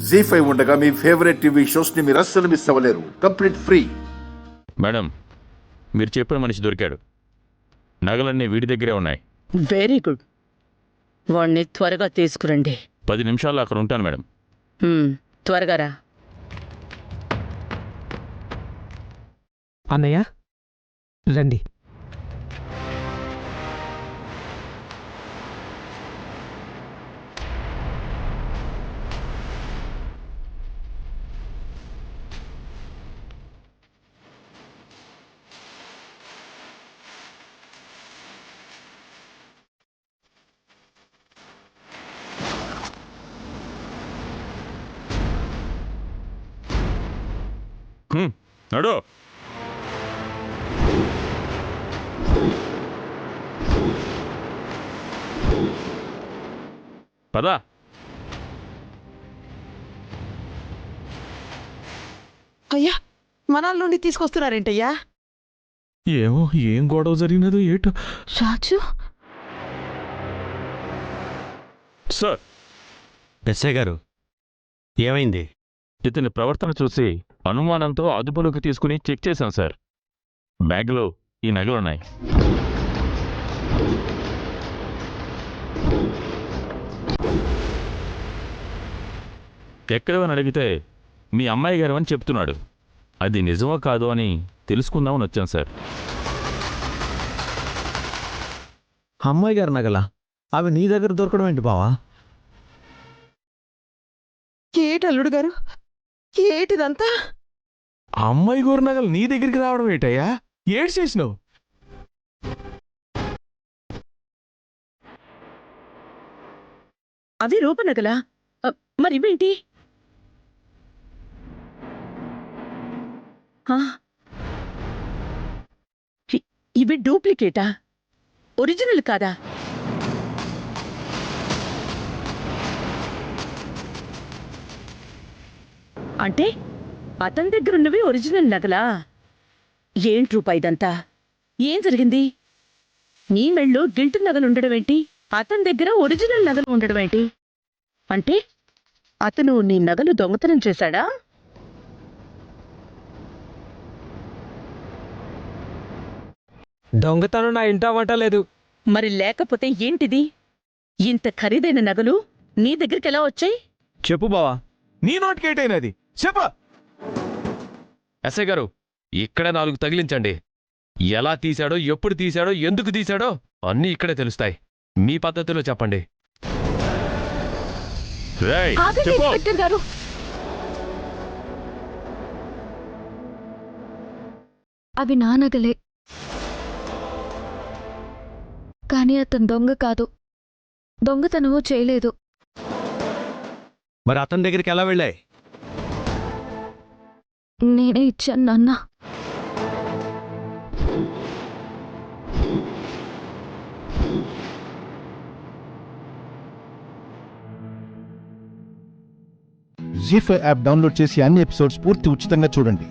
జీ5 ఉండగా మీ favourite TV shows ని మీరు అస్సలు మిస్ అవ్వలేరు. Complete free. మేడం, మీరు చెప్పిన మనిషి దొరికాడు. నగలన్నీ వీడి దగ్గరే ఉన్నాయి. Very good. వాణ్ణి త్వరగా తీసుకురండి. 10 నిమిషాల్లో అక్కడ ఉంటాను మేడం. త్వరగా రా. అన్నయ్య రండి. నడు. పదా. అయ్యా, మనాల నుండి తీసుకొస్తున్నారేంటయ్యా? ఏమో ఏం గొడవ జరిగినదో ఏటో. రాజు సార్, ఎస్ఐ గారు, ఏమైంది? ఇతని ప్రవర్తన చూసి అనుమానంతో అదుపులోకి తీసుకుని చెక్ చేశాం సార్. బ్యాగ్లో ఈ నగలున్నాయి. ఎక్కడవని అడిగితే మీ అమ్మాయి గారు అని చెప్తున్నాడు. అది నిజమో కాదో అని తెలుసుకుందామని వచ్చాను సార్. అమ్మాయి గారు నగలా? అవి నీ దగ్గర దొరకడం ఏంటి బావా? ఏటి అల్లుడు గారు, ఏటిదంతా? అమ్మాయి గారు నగలు నీ దగ్గరికి రావడం ఏంటయ్యా? ఏడు చేసినావు? అవి రూపనగలా? మరివేంటి? ఇవి డూప్లికేటా? ఒరిజినల్ కాదా? అంటే అతని దగ్గరున్నవి ఒరిజినల్ నగలా? ఏంటి రూపా ఇదంతా? ఏం జరిగింది? నీ మెళ్ళో గిల్ట్ నగలు ఉండడమేంటి? అతని దగ్గర ఒరిజినల్ నగలు ఉండడమేంటి? అంటే అతను నీ నగలు దొంగతనం చేశాడా? దొంగతనం నా ఇంటా వంట లేదు. మరి లేకపోతే ఏంటిది? ఇంత ఖరీదైన నగలు నీ దగ్గరికి ఎలా వచ్చాయి? చెప్పు బావా, నీ నోటికేటైనది చెప్పు. ఎస్ఐ గారు, ఇక్కడ 4 తగిలించండి. ఎలా తీశాడో, ఎప్పుడు తీశాడో, ఎందుకు తీశాడో అన్నీ ఇక్కడే తెలుస్తాయి. మీ పద్ధతిలో చెప్పండి. రేయ్, చెప్పు. గారు, అవి నా నగలే, కానీ అతను దొంగ కాదు, దొంగతనమూ చేయలేదు. మరి అతని దగ్గరికి ఎలా వెళ్ళాయి? నేనే ఇచ్చాను నాన్న. జీ5 యాప్ డౌన్లోడ్ చేసి అన్ని ఎపిసోడ్స్ పూర్తి ఉచితంగా చూడండి.